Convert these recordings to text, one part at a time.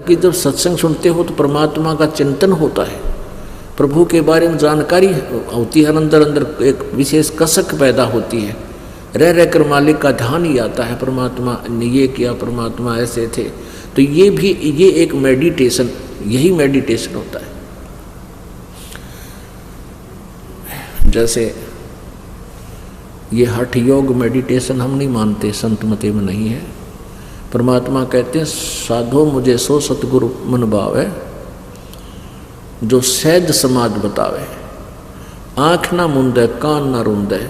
कि जब सत्संग सुनते हो तो परमात्मा का चिंतन होता है, प्रभु के बारे में जानकारी होती है, अंदर अंदर एक विशेष कसक पैदा होती है, रह रहकर मालिक का ध्यान ही आता है, परमात्मा ने ये किया, परमात्मा ऐसे थे। तो ये एक मेडिटेशन, यही मेडिटेशन होता है। जैसे ये हठ योग मेडिटेशन हम नहीं मानते, संत मते में नहीं है। परमात्मा कहते हैं साधो मुझे सो सतगुरु मन भावे, जो सहज समाज बतावे, आँख ना मुंदे कान ना रुंदे,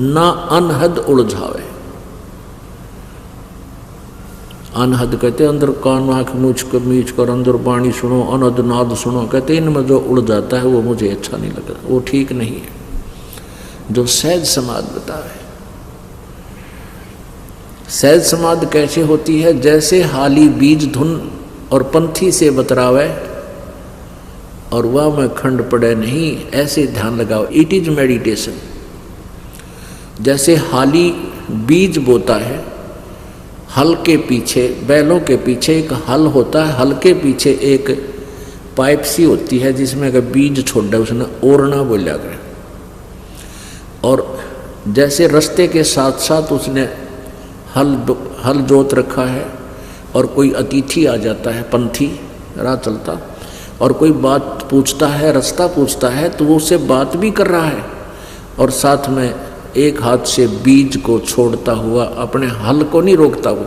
ना अनहद उलझावे। अनहद कहते अंदर कान आँख मीच कर अंदर वाणी सुनो, अनहद नाद सुनो, कहते इनमें जो उड़ जाता है वो मुझे अच्छा नहीं लगता, वो ठीक नहीं है। जो सहज समाज बतावे, सहज समाध कैसे होती है? जैसे हाली बीज धुन और पंथी से बतरावे, और वह में खंड पड़े नहीं, ऐसे ध्यान लगाओ। It is meditation. जैसे हाली बीज बोता है, हल के पीछे, बैलों के पीछे एक हल होता है, हल के पीछे एक पाइप सी होती है जिसमें अगर बीज छोड़ दे उसने ओरना बोला करे। और जैसे रास्ते के साथ साथ उसने हल जोत रखा है, और कोई अतिथि आ जाता है, पंथी राह चलता, और कोई बात पूछता है, रास्ता पूछता है, तो वो उससे बात भी कर रहा है और साथ में एक हाथ से बीज को छोड़ता हुआ अपने हल को नहीं रोकता। वो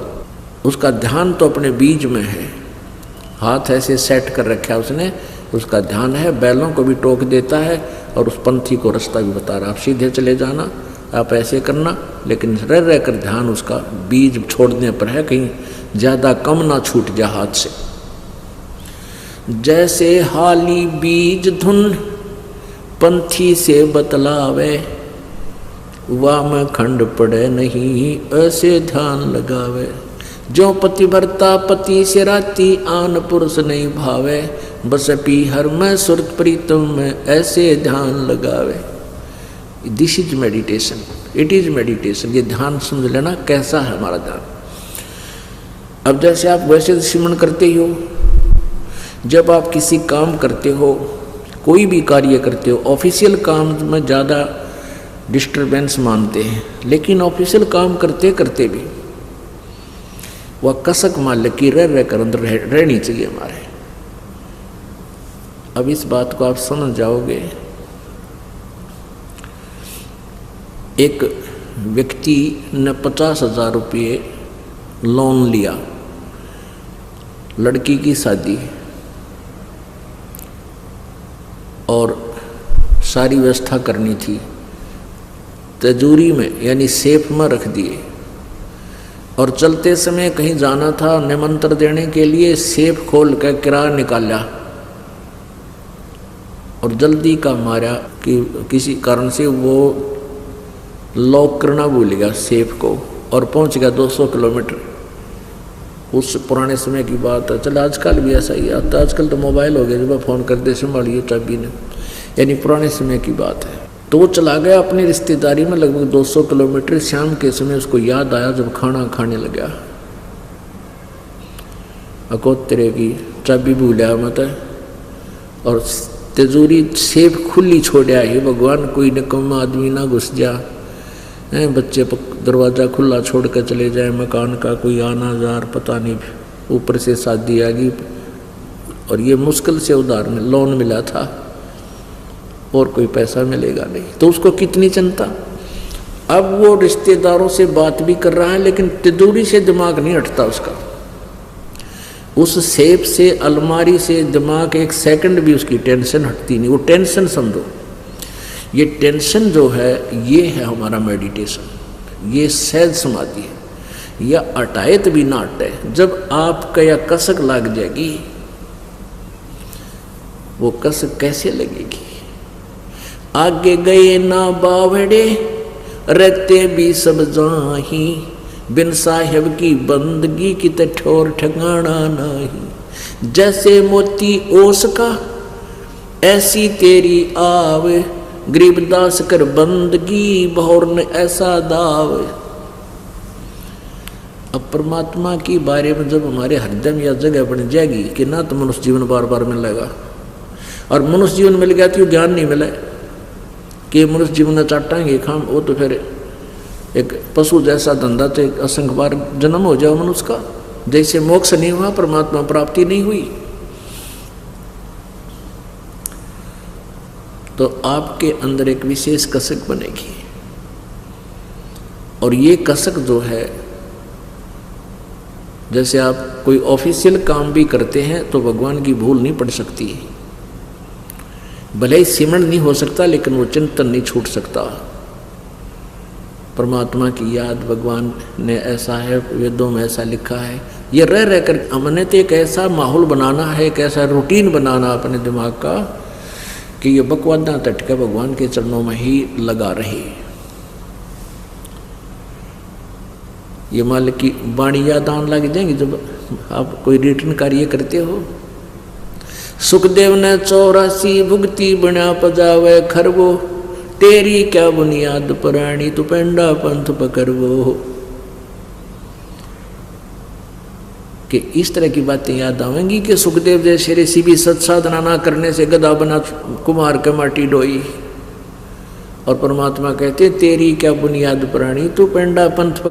उसका ध्यान तो अपने बीज में है, हाथ ऐसे सेट कर रखा है उसने, उसका ध्यान है, बैलों को भी टोक देता है और उस पंथी को रास्ता भी बता रहा, आप सीधे चले जाना, आप ऐसे करना, लेकिन रह रहकर ध्यान उसका बीज छोड़ने पर है, कहीं ज़्यादा कम ना छूट जाए हाथ से। जैसे हाली बीज धुन पंथी से बतलावे, वाम खंड पड़े नहीं, ऐसे ध्यान लगावे। जो पतिव्रता पति से राती, आन पुरुष नहीं भावे, बस पी हर में सुरत प्रीतम में, ऐसे ध्यान लगावे। This is meditation, it is meditation. ये ध्यान समझ लेना कैसा है हमारा ध्यान। अब जैसे आप वैसे सिमरन करते ही हो, जब आप किसी काम करते हो, कोई भी कार्य करते हो, ऑफिशियल काम में ज़्यादा डिस्टर्बेंस मानते हैं, लेकिन ऑफिशियल काम करते करते भी वह कसक मालिक की रह रहकर अंदर रहनी चाहिए हमारे। अब इस बात को आप समझ जाओगे। एक व्यक्ति ने 50,000 रुपये लोन लिया, लड़की की शादी, और सारी व्यवस्था करनी थी, तिजोरी में यानी सेफ में रख दिए, और चलते समय कहीं जाना था निमंत्रण देने के लिए, सेफ खोल कर किराया निकाला, और जल्दी का मारा कि किसी कारण से वो लॉक करना भूल गया सेफ को, और पहुंच गया 200 किलोमीटर। उस पुराने समय की बात है, चल आजकल भी ऐसा ही आता, आजकल तो मोबाइल हो गया, जब फ़ोन कर दे संभालिए चाबी ने, यानी पुराने समय की बात है। तो वो चला गया अपनी रिश्तेदारी में लगभग 200 किलोमीटर। शाम के समय उसको याद आया जब खाना खाने लगा, अकोत्तरे की चाबी भूलिया मत, और तिजोरी सेफ खुली छोड़ा है, भगवान कोई निकम्मा आदमी ना घुस जा, बच्चे दरवाज़ा खुला छोड़ कर चले जाए, मकान का कोई आना जार पता नहीं, ऊपर से शादी आ गई, और ये मुश्किल से उधार में लोन मिला था और कोई पैसा मिलेगा नहीं, तो उसको कितनी चिंता। अब वो रिश्तेदारों से बात भी कर रहा है, लेकिन तिजोरी से दिमाग नहीं हटता उसका, उस सेफ से, अलमारी से दिमाग एक सेकंड भी उसकी टेंशन हटती नहीं। वो टेंशन समझो, ये टेंशन जो है ये है हमारा मेडिटेशन, ये सहज समाधि है। या अटायत भी ना हटे, जब आपका या कसक लग जाएगी, वो कसक कैसे लगेगी? आगे गए ना बावड़े, रहते भी सब जाही, बिन साहिब की बंदगी की ते ठोर ठिकाना नहीं। जैसे मोती ओस का ऐसी तेरी आव, गरीबदास कर बंदगी बहुर ने ऐसा दाव। अब परमात्मा की बारे में जब हमारे हृदय में यह जगह बन जाएगी कि ना तो मनुष्य जीवन बार बार मिलेगा, और मनुष्य जीवन मिल गया तो ज्ञान नहीं मिला कि मनुष्य जीवन में चाटाएंगे खाम, वो तो फिर एक पशु जैसा धंधा, तो एक असंख्य बार जन्म हो जाओ मनुष्य का। जैसे मोक्ष नहीं हुआ, परमात्मा प्राप्ति नहीं हुई, तो आपके अंदर एक विशेष कसक बनेगी। और ये कसक जो है, जैसे आप कोई ऑफिशियल काम भी करते हैं तो भगवान की भूल नहीं पड़ सकती, भले ही सिमरण नहीं हो सकता, लेकिन वो चिंतन नहीं छूट सकता। परमात्मा की याद, भगवान ने ऐसा है, वेदों में ऐसा लिखा है, ये रह रहकर हमने तो एक ऐसा माहौल बनाना है, एक ऐसा रूटीन बनाना अपने दिमाग का कि ये बकवादा तटके भगवान के चरणों में ही लगा रहे। ये मान की वाणी याद आने लग जाएंगी जब आप कोई रिटर्न कार्य करते हो। सुखदेव ने 84 भुगती बना पजावे खरवो, तेरी क्या बुनियाद पुरानी तू पेंडा पंथ पकड़वो। कि इस तरह की बातें याद आवेंगी कि सुखदेव जैसे ऋषि भी सत साधना ना करने से गधा बना कुमार के माटी डोई, और परमात्मा कहते तेरी क्या बुनियाद पुरानी तू पेंडा पंथ